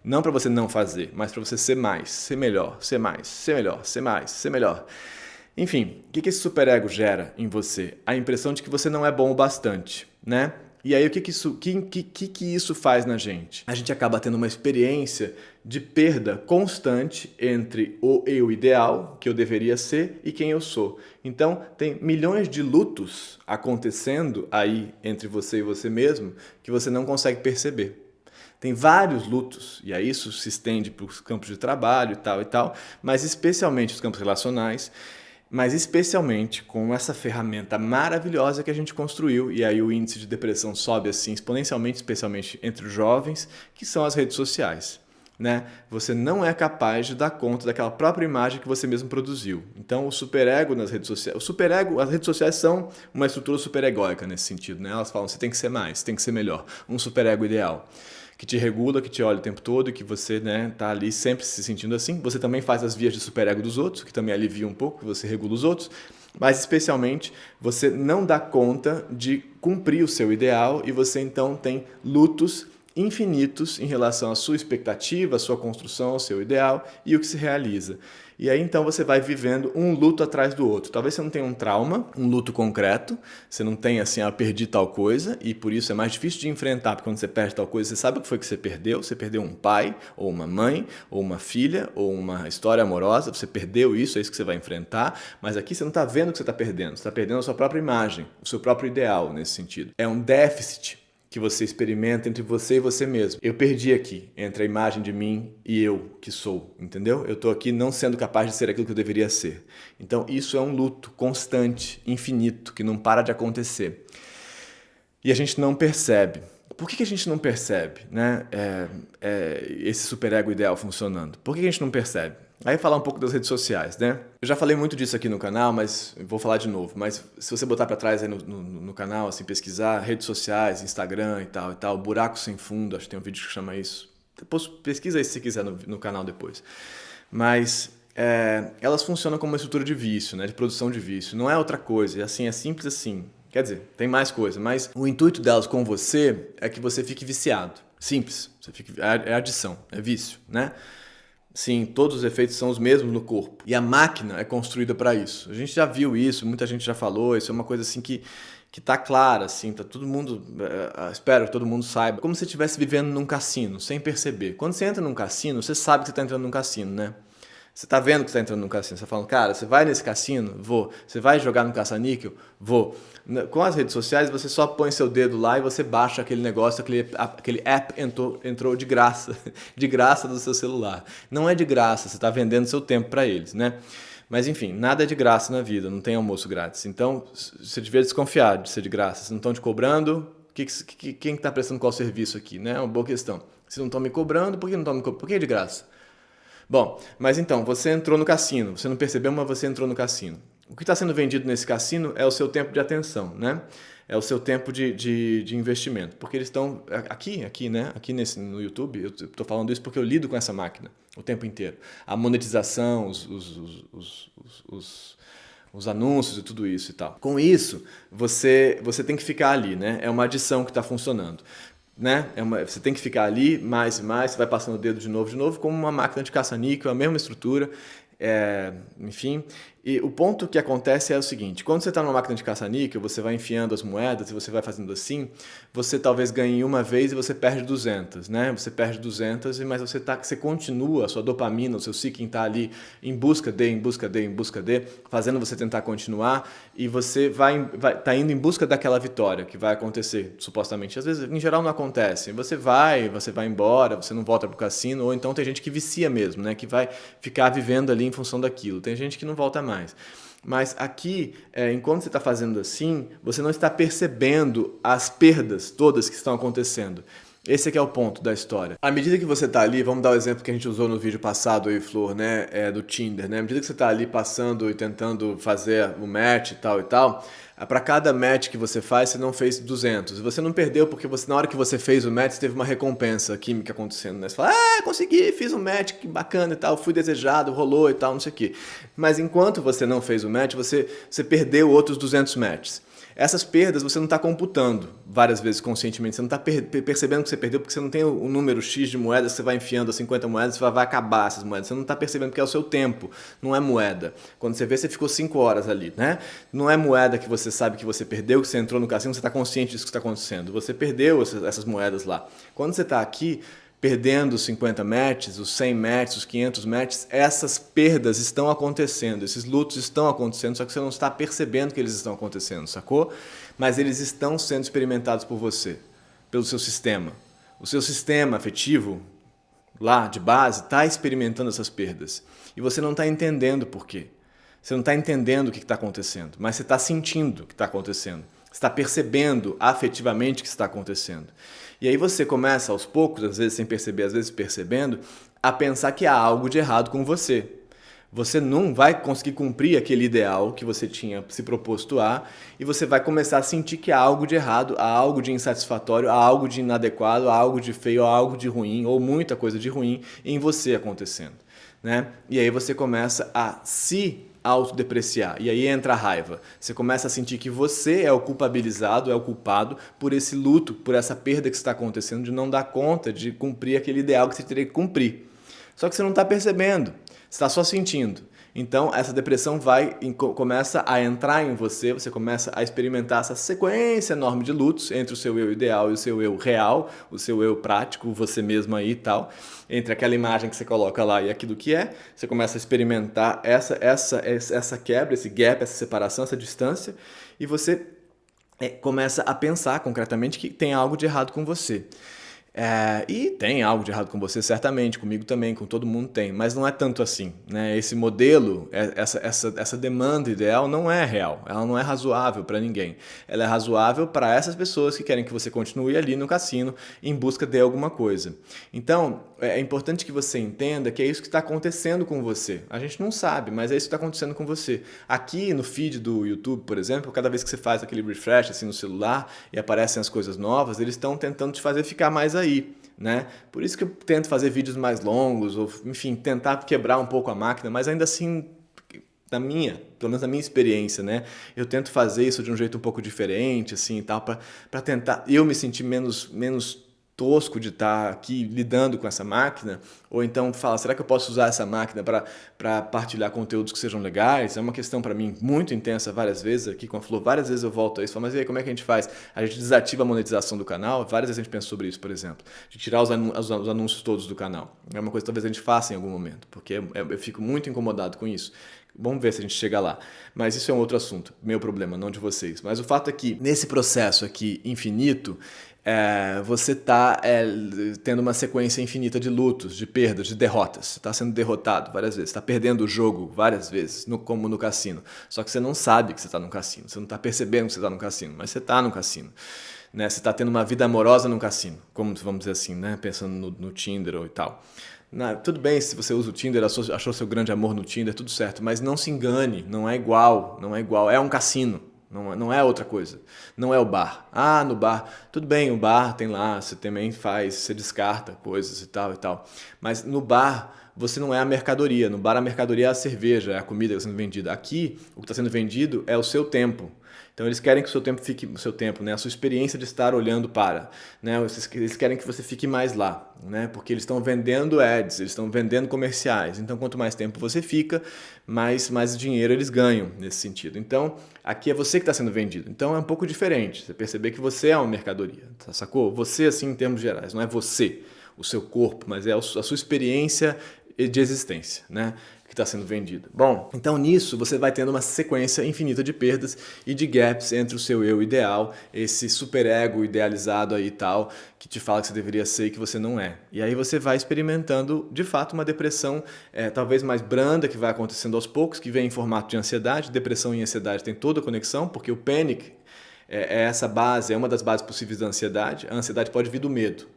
[SPEAKER 1] Não para você não fazer, mas para você ser mais, ser melhor, ser mais, ser melhor, ser mais, ser melhor. Enfim, o que esse superego gera em você? A impressão de que você não é bom o bastante, né? E aí, o que isso faz na gente? A gente acaba tendo uma experiência de perda constante entre o eu ideal, que eu deveria ser, e quem eu sou. Então, tem milhões de lutos acontecendo aí entre você e você mesmo que você não consegue perceber. Tem vários lutos, e aí isso se estende para os campos de trabalho e tal, mas especialmente os campos relacionais, mas especialmente com essa ferramenta maravilhosa que a gente construiu, e aí o índice de depressão sobe assim exponencialmente, especialmente entre os jovens, que são as redes sociais. Né? Você não é capaz de dar conta daquela própria imagem que você mesmo produziu. Então o superego nas redes sociais, as redes sociais são uma estrutura superegóica nesse sentido, né? Elas falam, você tem que ser mais, você tem que ser melhor, um superego ideal. Que te regula, que te olha o tempo todo e que você, né, tá ali sempre se sentindo assim. Você também faz as vias de superego dos outros, que também alivia um pouco, que você regula os outros. Mas, especialmente, você não dá conta de cumprir o seu ideal e você, então, tem lutos infinitos em relação à sua expectativa, à sua construção, ao seu ideal e o que se realiza. E aí, então, você vai vivendo um luto atrás do outro. Talvez você não tenha um trauma, um luto concreto, você não tenha assim, eu perdi tal coisa, e por isso é mais difícil de enfrentar, porque quando você perde tal coisa, você sabe o que foi que você perdeu um pai, ou uma mãe, ou uma filha, ou uma história amorosa, você perdeu isso, é isso que você vai enfrentar, mas aqui você não está vendo o que você está perdendo, você está perdendo a sua própria imagem, o seu próprio ideal nesse sentido. É um déficit que você experimenta entre você e você mesmo. Eu perdi aqui, entre a imagem de mim e eu que sou, entendeu? Eu estou aqui não sendo capaz de ser aquilo que eu deveria ser. Então isso é um luto constante, infinito, que não para de acontecer. E a gente não percebe. Por que a gente não percebe, né, esse superego ideal funcionando? Por que a gente não percebe? Aí falar um pouco das redes sociais, né? Eu já falei muito disso aqui no canal, mas vou falar de novo. Mas se você botar para trás aí no canal, assim, pesquisar redes sociais, Instagram e tal, buraco sem fundo, acho que tem um vídeo que chama isso. Depois, pesquisa aí se você quiser no canal depois. Mas elas funcionam como uma estrutura de vício, né? De produção de vício. Não é outra coisa, assim, é simples assim. Quer dizer, tem mais coisa, mas o intuito delas com você é que você fique viciado. Simples. É adição, é vício, né? Sim, todos os efeitos são os mesmos no corpo. E a máquina é construída para isso. A gente já viu isso, muita gente já falou, isso é uma coisa assim que tá clara, assim, tá todo mundo, espero que todo mundo saiba, como se você estivesse vivendo num cassino, sem perceber. Quando você entra num cassino, você sabe que você está entrando num cassino, né? Você está vendo que você está entrando num cassino, você está falando, cara, você vai nesse cassino? Vou. Você vai jogar no caça-níquel? Vou. Com as redes sociais, você só põe seu dedo lá e você baixa aquele negócio, aquele app entrou de graça do seu celular. Não é de graça, você está vendendo seu tempo para eles, né? Mas enfim, nada é de graça na vida, não tem almoço grátis. Então, você devia desconfiar de ser de graça. Se não estão te cobrando, quem está prestando qual serviço aqui, né? É uma boa questão. Se não estão me cobrando, por que não estão me cobrando? Por que é de graça? Bom, mas então, você entrou no cassino, você não percebeu, mas você entrou no cassino.
[SPEAKER 2] O que está sendo vendido nesse cassino é o seu tempo de atenção, né? É o seu tempo de investimento. Porque eles estão aqui, né? Aqui no YouTube, eu estou falando isso porque eu lido com essa máquina o tempo inteiro. A monetização, os anúncios e tudo isso e tal. Com isso, você tem que ficar ali, né? É uma adição que está funcionando. Né? Você tem que ficar ali mais e mais, você vai passando o dedo de novo, como uma máquina de caça-níquel, a mesma estrutura, enfim. E o ponto que acontece é o seguinte: quando você está numa máquina de caça-níquel, você vai enfiando as moedas e você vai fazendo assim, você talvez ganhe uma vez e você perde 200, né? Você perde 200, mas você continua, a sua dopamina, o seu seeking está ali em busca de, fazendo você tentar continuar, e você tá indo em busca daquela vitória que vai acontecer, supostamente. Às vezes, em geral, não acontece. Você vai embora, você não volta pro cassino, ou então tem gente que vicia mesmo, né? Que vai ficar vivendo ali em função daquilo. Tem gente que não volta mais. Mas aqui, enquanto você está fazendo assim, você não está percebendo as perdas todas que estão acontecendo. Esse aqui é o ponto da história. À medida que você está ali, vamos dar o exemplo que a gente usou no vídeo passado aí, Flor, né? Do Tinder, né? À medida que você está ali passando e tentando fazer o match e tal, para cada match que você faz, você não fez 200. Você não perdeu porque na hora que você fez o match, teve uma recompensa química acontecendo, né? Você fala, consegui, fiz um match, que bacana e tal, fui desejado, rolou e tal, não sei o quê. Mas enquanto você não fez o match, você perdeu outros 200 matches. Essas perdas você não está computando várias vezes conscientemente, você não está percebendo que você perdeu porque você não tem o número X de moedas, você vai enfiando as 50 moedas e vai acabar essas moedas. Você não está percebendo que é o seu tempo, não é moeda. Quando você vê, você ficou 5 horas ali, né? Não é moeda que você sabe que você perdeu, que você entrou no cassino, você está consciente disso que está acontecendo. Você perdeu essas moedas lá. Quando você está aqui, perdendo os 50 matches, os 100 matches, os 500 matches, essas perdas estão acontecendo, esses lutos estão acontecendo, só que você não está percebendo que eles estão acontecendo, sacou? Mas eles estão sendo experimentados por você, pelo seu sistema. O seu sistema afetivo, lá de base, está experimentando essas perdas. E você não está entendendo por quê. Você não está entendendo o que está acontecendo, mas você está sentindo o que está acontecendo. Você está percebendo afetivamente o que está acontecendo. E aí você começa aos poucos, às vezes sem perceber, às vezes percebendo, a pensar que há algo de errado com você. Você não vai conseguir cumprir aquele ideal que você tinha se proposto a, e você vai começar a sentir que há algo de errado, há algo de insatisfatório, há algo de inadequado, há algo de feio, há algo de ruim, ou muita coisa de ruim em você acontecendo, né? E aí você começa a se autodepreciar. E aí entra a raiva. Você começa a sentir que você é o culpabilizado, é o culpado por esse luto, por essa perda que está acontecendo, de não dar conta de cumprir aquele ideal que você teria que cumprir. Só que você não está percebendo, você está só sentindo. Então essa depressão começa a entrar em você, você começa a experimentar essa sequência enorme de lutos entre o seu eu ideal e o seu eu real, o seu eu prático, você mesmo aí e tal, entre aquela imagem que você coloca lá e aquilo que é, você começa a experimentar essa quebra, esse gap, essa separação, essa distância, e você começa a pensar concretamente que tem algo de errado com você. E tem algo de errado com você, certamente, comigo também, com todo mundo tem, mas não é tanto assim, né? Esse modelo, essa demanda ideal não é real, ela não é razoável para ninguém. Ela é razoável para essas pessoas que querem que você continue ali no cassino em busca de alguma coisa. Então, é importante que você entenda que é isso que está acontecendo com você. A gente não sabe, mas é isso que está acontecendo com você. Aqui no feed do YouTube, por exemplo, cada vez que você faz aquele refresh assim no celular e aparecem as coisas novas, eles estão tentando te fazer ficar mais aí, né? Por isso que eu tento fazer vídeos mais longos, ou enfim, tentar quebrar um pouco a máquina, mas ainda assim, pelo menos na minha experiência, né? Eu tento fazer isso de um jeito um pouco diferente, assim, e tal, para tentar eu me sentir menos tosco de estar aqui lidando com essa máquina, ou então falar, será que eu posso usar essa máquina para partilhar conteúdos que sejam legais? É uma questão para mim muito intensa várias vezes, aqui com a Flor, várias vezes eu volto a isso, falo, mas e aí, como é que a gente faz? A gente desativa a monetização do canal, várias vezes a gente pensa sobre isso, por exemplo, de tirar os anúncios todos do canal. É uma coisa que talvez a gente faça em algum momento, porque eu fico muito incomodado com isso. Vamos ver se a gente chega lá. Mas isso é um outro assunto, meu problema, não de vocês. Mas o fato é que, nesse processo aqui infinito, você está tendo uma sequência infinita de lutos, de perdas, de derrotas. Você está sendo derrotado várias vezes, está perdendo o jogo várias vezes, como no cassino. Só que você não sabe que você está no cassino, você não está percebendo que você está no cassino, mas você está no cassino.
[SPEAKER 1] né? Você está tendo uma vida amorosa num cassino, como vamos dizer assim, né? Pensando no Tinder ou e tal. Tudo bem se você usa o Tinder, achou seu grande amor no Tinder, tudo certo, mas não se engane, não é igual, é um cassino. Não é outra coisa. Não é o bar. No bar, tudo bem, o bar tem lá, você também faz, você descarta coisas e tal e tal. Mas no bar, você não é a mercadoria. No bar, a mercadoria é a cerveja, é a comida que está sendo vendida. Aqui, o que está sendo vendido é o seu tempo. Então eles querem que o seu tempo fique, o seu tempo, né, a sua experiência de estar olhando para, né, eles querem que você fique mais lá, né, porque eles estão vendendo ads, eles estão vendendo comerciais. Então quanto mais tempo você fica, mais dinheiro eles ganham nesse sentido. Então aqui é você que está sendo vendido. Então é um pouco diferente. Você perceber que você é uma mercadoria, sacou? Você assim em termos gerais, não é você, o seu corpo, mas é a sua experiência de existência, né? Que está sendo vendida. Bom, então nisso você vai tendo uma sequência infinita de perdas e de gaps entre o seu eu ideal, esse superego idealizado aí e tal, que te fala que você deveria ser e que você não é. E aí você vai experimentando, de fato, uma depressão talvez mais branda, que vai acontecendo aos poucos, que vem em formato de ansiedade. Depressão e ansiedade tem toda a conexão, porque o panic é essa base, é uma das bases possíveis da ansiedade. A ansiedade pode vir do medo,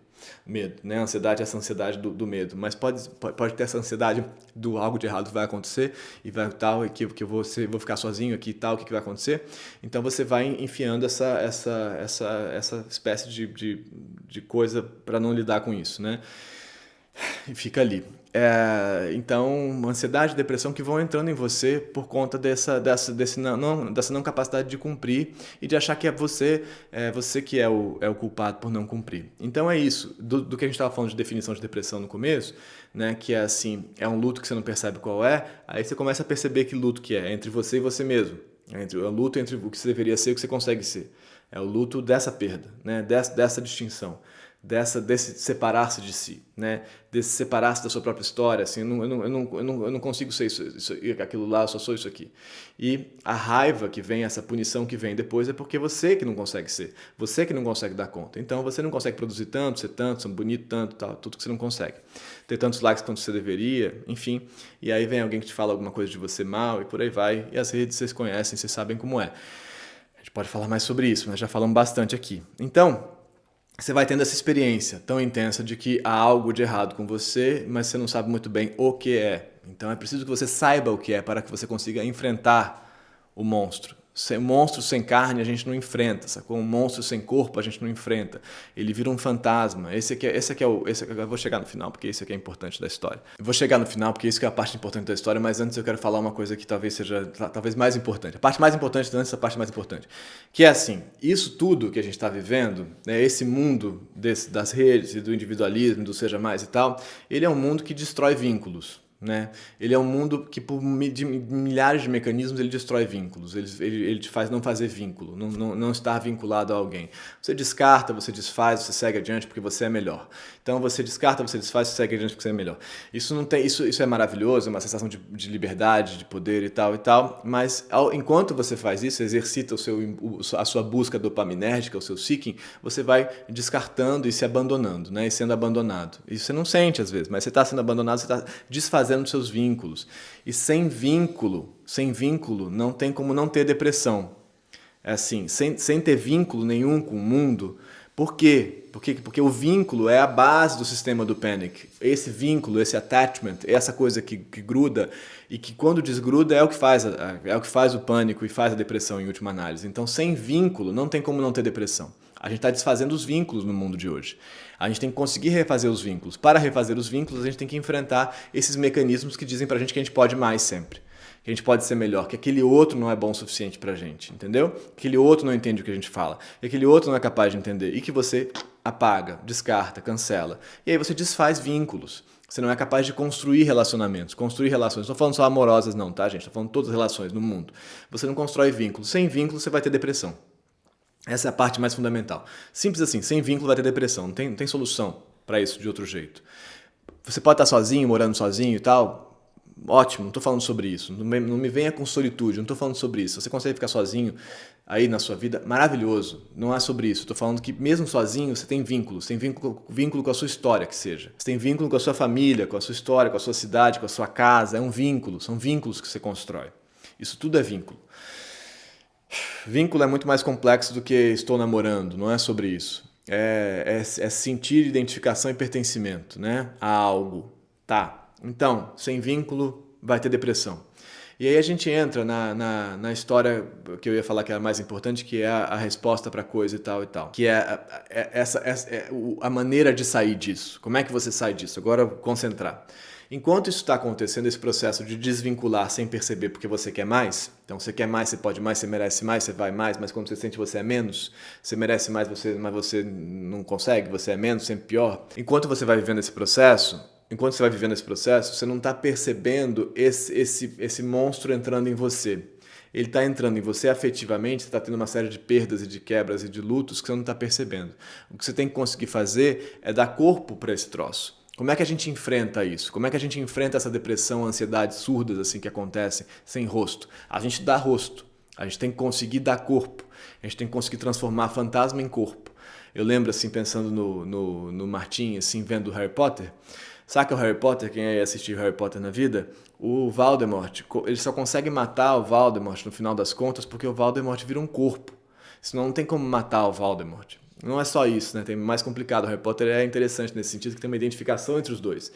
[SPEAKER 1] né? A ansiedade é essa ansiedade do medo, mas pode ter essa ansiedade do algo de errado vai acontecer e vai tal, e que eu vou ficar sozinho aqui e tal, o que vai acontecer. Então você vai enfiando essa espécie de coisa para não lidar com isso, né? E fica ali. Então, ansiedade e depressão que vão entrando em você por conta dessa não capacidade de cumprir e de achar que é você que é o culpado por não cumprir. Então é isso, do que a gente estava falando de definição de depressão no começo, né, que é assim, é um luto que você não percebe qual é, aí você começa a perceber que luto que é entre você e você mesmo. É o luto entre o que você deveria ser e o que você consegue ser. É o luto dessa perda, né, dessa distinção. Desse separar-se de si, né? Desse separar-se da sua própria história, assim, eu não consigo ser isso, aquilo lá, eu só sou isso aqui. E a raiva que vem, essa punição que vem depois é porque você que não consegue ser, você que não consegue dar conta. Então você não consegue produzir tanto, ser bonito tanto, tal, tudo que você não consegue. Ter tantos likes quanto você deveria, enfim. E aí vem alguém que te fala alguma coisa de você mal e por aí vai. E as redes vocês conhecem, vocês sabem como é. A gente pode falar mais sobre isso, mas já falamos bastante aqui. Então, você vai tendo essa experiência tão intensa de que há algo de errado com você, mas você não sabe muito bem o que é. Então é preciso que você saiba o que é para que você consiga enfrentar o monstro. Monstro sem carne a gente não enfrenta, sacou? Um monstro sem corpo a gente não enfrenta. Ele vira um fantasma. Esse aqui eu vou chegar no final, porque esse aqui é importante da história. Eu vou chegar no final, porque isso que é a parte importante da história, mas antes eu quero falar uma coisa que talvez seja mais importante. A parte mais importante antes da parte mais importante. Que é assim, isso tudo que a gente está vivendo, né, esse mundo das redes e do individualismo, do seja mais e tal, ele é um mundo que destrói vínculos. Né? Ele é um mundo que por milhares de mecanismos ele destrói vínculos, ele te faz não fazer vínculo, não estar vinculado a alguém. Você descarta, você desfaz, você segue adiante porque você é melhor. Então você descarta, você desfaz, você segue adiante porque você é melhor. Isso é maravilhoso, é uma sensação de liberdade, de poder e tal, mas enquanto você faz isso, exercita a sua busca dopaminérgica, o seu seeking, você vai descartando e se abandonando, né? E sendo abandonado. E você não sente às vezes, mas você está sendo abandonado, você está desfazendo os seus vínculos. E sem vínculo não tem como não ter depressão. É assim, sem ter vínculo nenhum com o mundo. Por quê? Porque o vínculo é a base do sistema do panic. Esse vínculo, esse attachment, essa coisa que gruda e que quando desgruda é o que faz o pânico e faz a depressão em última análise. Então, sem vínculo não tem como não ter depressão. A gente está desfazendo os vínculos no mundo de hoje. A gente tem que conseguir refazer os vínculos. Para refazer os vínculos, a gente tem que enfrentar esses mecanismos que dizem pra gente que a gente pode mais sempre. Que a gente pode ser melhor, que aquele outro não é bom o suficiente pra gente, entendeu? Que aquele outro não entende o que a gente fala, que aquele outro não é capaz de entender e que você apaga, descarta, cancela. E aí você desfaz vínculos. Você não é capaz de construir relacionamentos, construir relações. Não estou falando só amorosas não, tá, gente? Estou falando de todas as relações no mundo. Você não constrói vínculos. Sem vínculos você vai ter depressão. Essa é a parte mais fundamental. Simples assim, sem vínculo vai ter depressão. Não tem solução para isso de outro jeito. Você pode estar sozinho, morando sozinho e tal. Ótimo, não estou falando sobre isso. Não me venha com solitude, não estou falando sobre isso. Você consegue ficar sozinho aí na sua vida, maravilhoso. Não é sobre isso. Estou falando que mesmo sozinho você tem vínculos. Tem vínculo com a sua história, que seja. Você tem vínculo com a sua família, com a sua história, com a sua cidade, com a sua casa. É um vínculo. São vínculos que você constrói. Isso tudo é vínculo. Vínculo é muito mais complexo do que estou namorando, não é sobre isso. É sentir identificação e pertencimento, né? A algo. Tá. Então, sem vínculo, vai ter depressão. E aí a gente entra na história que eu ia falar que era mais importante, que é a resposta para coisa e tal e tal. Que a maneira de sair disso. Como é que você sai disso? Agora, concentrar. Enquanto isso está acontecendo, esse processo de desvincular sem perceber porque você quer mais, então você quer mais, você pode mais, você merece mais, você vai mais, mas quando você sente você é menos, você merece mais, mas você não consegue, você é menos, sempre pior. Enquanto você vai vivendo esse processo, você não está percebendo esse monstro entrando em você. Ele está entrando em você afetivamente, você está tendo uma série de perdas e de quebras e de lutos que você não está percebendo. O que você tem que conseguir fazer é dar corpo para esse troço. Como é que a gente enfrenta isso? Como é que a gente enfrenta essa depressão, ansiedade surdas assim que acontecem sem rosto? A gente dá rosto. A gente tem que conseguir dar corpo. A gente tem que conseguir transformar fantasma em corpo. Eu lembro assim, pensando no Martin, assim, vendo o Harry Potter. Sabe que o Harry Potter, quem aí assistiu Harry Potter na vida? O Voldemort, ele só consegue matar o Voldemort no final das contas porque o Voldemort vira um corpo. Senão não tem como matar o Voldemort. Não é só isso, né? Tem mais complicado. O Harry Potter é interessante nesse sentido que tem uma identificação entre os dois.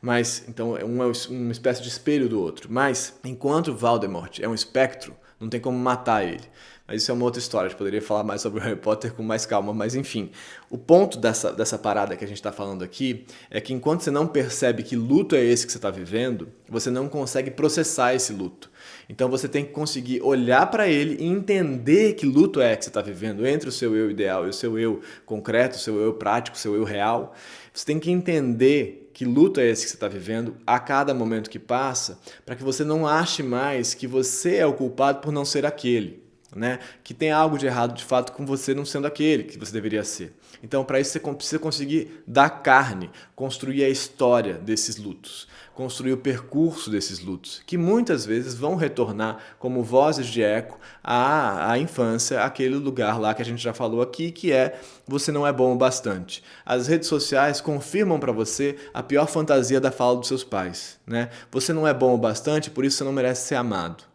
[SPEAKER 1] Mas, então, um é uma espécie de espelho do outro. Mas, enquanto o Voldemort é um espectro, não tem como matar ele. Mas isso é uma outra história, a gente poderia falar mais sobre o Harry Potter com mais calma, mas enfim. O ponto dessa parada que a gente está falando aqui é que enquanto você não percebe que luto é esse que você está vivendo, você não consegue processar esse luto. Então você tem que conseguir olhar para ele e entender que luto é que você está vivendo entre o seu eu ideal e o seu eu concreto, o seu eu prático, o seu eu real. Você tem que entender que luto é esse que você está vivendo a cada momento que passa, para que você não ache mais que você é o culpado por não ser aquele. Né? Que tem algo de errado de fato com você não sendo aquele que você deveria ser. Então, para isso, você precisa conseguir dar carne, construir a história desses lutos, construir o percurso desses lutos, que muitas vezes vão retornar como vozes de eco à infância, aquele lugar lá que a gente já falou aqui, que é você não é bom o bastante. As redes sociais confirmam para você a pior fantasia da fala dos seus pais. Né? Você não é bom o bastante, por isso você não merece ser amado.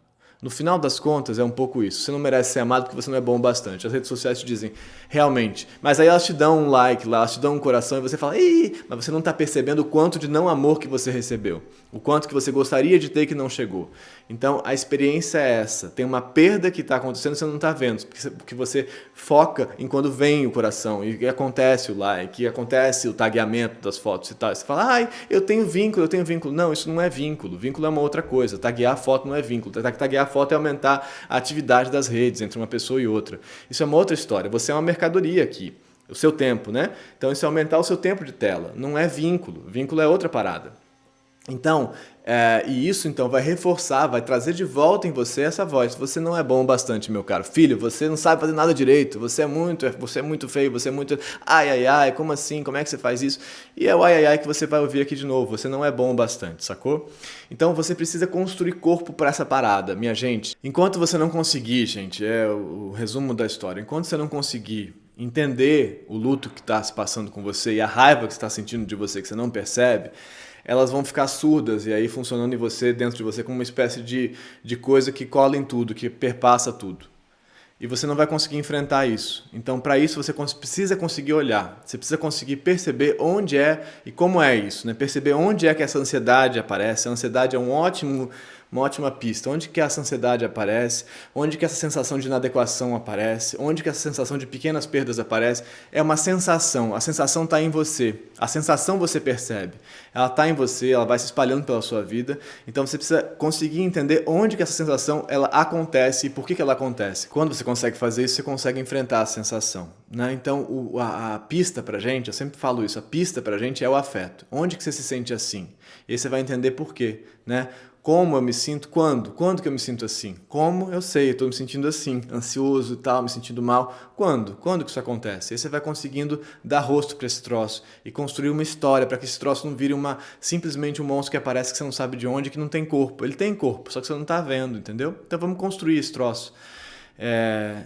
[SPEAKER 1] No final das contas, é um pouco isso. Você não merece ser amado porque você não é bom o bastante. As redes sociais te dizem, realmente. Mas aí elas te dão um like lá, elas te dão um coração e você fala, ih, mas você não está percebendo o quanto de não amor que você recebeu. O quanto que você gostaria de ter que não chegou. Então, a experiência é essa. Tem uma perda que está acontecendo e você não está vendo. Porque você foca em quando vem o coração e acontece o like, e acontece o tagueamento das fotos e tal. Você fala, ai, eu tenho vínculo. Não, isso não é vínculo. Vínculo é uma outra coisa. Taguear a foto não é vínculo. Taguear a foto é aumentar a atividade das redes entre uma pessoa e outra. Isso é uma outra história. Você é uma mercadoria aqui. O seu tempo, né? Então, isso é aumentar o seu tempo de tela. Não é vínculo. Vínculo é outra parada. Então, e isso então vai reforçar, vai trazer de volta em você essa voz. Você não é bom o bastante, meu caro filho. Você não sabe fazer nada direito. Você é muito feio. Você é muito. Ai, ai, ai. Como assim? Como é que você faz isso? E é o ai, ai, ai que você vai ouvir aqui de novo. Você não é bom o bastante, sacou? Então você precisa construir corpo para essa parada, minha gente. Enquanto você não conseguir, gente, é o resumo da história. Enquanto você não conseguir entender o luto que está se passando com você e a raiva que você está sentindo de você que você não percebe, elas vão ficar surdas e aí funcionando em você, dentro de você, como uma espécie de coisa que cola em tudo, que perpassa tudo. E você não vai conseguir enfrentar isso. Então, para isso, você precisa conseguir olhar. Você precisa conseguir perceber onde é e como é isso. Né? Perceber onde é que essa ansiedade aparece. A ansiedade é uma ótima pista. Onde que essa ansiedade aparece? Onde que essa sensação de inadequação aparece? Onde que essa sensação de pequenas perdas aparece? É uma sensação. A sensação está em você. A sensação você percebe. Ela está em você, ela vai se espalhando pela sua vida. Então você precisa conseguir entender onde que essa sensação ela acontece e por que ela acontece. Quando você consegue fazer isso, você consegue enfrentar a sensação. Né? Então a pista pra gente, eu sempre falo isso, a pista pra gente é o afeto. Onde que você se sente assim? E aí você vai entender por quê. Né? Como eu me sinto? Quando? Quando que eu me sinto assim? Como? Eu sei, eu estou me sentindo assim, ansioso e tal, me sentindo mal. Quando? Quando que isso acontece? Aí você vai conseguindo dar rosto para esse troço e construir uma história para que esse troço não vire simplesmente um monstro que aparece que você não sabe de onde, que não tem corpo. Ele tem corpo, só que você não está vendo, entendeu? Então vamos construir esse troço. É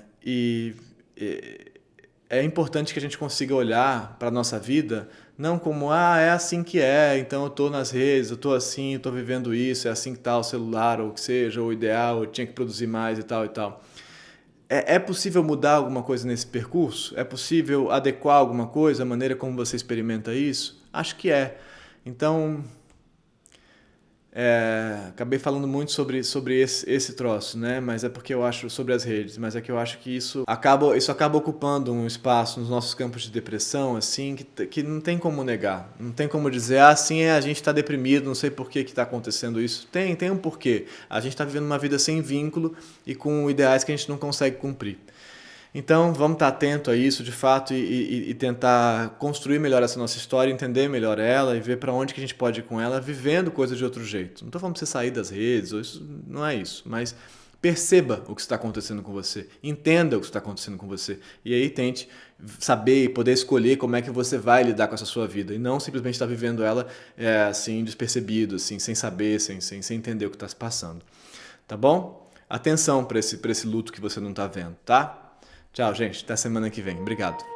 [SPEAKER 1] importante que a gente consiga olhar para a nossa vida não como, é assim que é, então eu estou nas redes, eu estou assim, eu estou vivendo isso, é assim que está o celular, ou o que seja, ou o ideal, eu tinha que produzir mais e tal e tal.
[SPEAKER 2] É possível mudar alguma coisa nesse percurso? É possível adequar alguma coisa, a maneira como você experimenta isso? Acho que é. Então, acabei falando muito sobre esse troço, né? Mas é porque eu acho sobre as redes, mas é que eu acho que isso acaba ocupando um espaço nos nossos campos de depressão, assim, que não tem como negar. Não tem como dizer, sim, a gente está deprimido, não sei por que está acontecendo isso. Tem um porquê. A gente está vivendo uma vida sem vínculo e com ideais que a gente não consegue cumprir. Então, vamos estar atento a isso, de fato, e tentar construir melhor essa nossa história, entender melhor ela e ver para onde que a gente pode ir com ela, vivendo coisas de outro jeito. Não estou falando para você sair das redes, não é isso, mas perceba o que está acontecendo com você, entenda o que está acontecendo com você e aí tente saber e poder escolher como é que você vai lidar com essa sua vida e não simplesmente estar vivendo ela assim, despercebido, assim, sem saber, sem entender o que está se passando. Tá bom? Atenção para esse luto que você não está vendo, tá? Tchau, gente. Até semana que vem. Obrigado.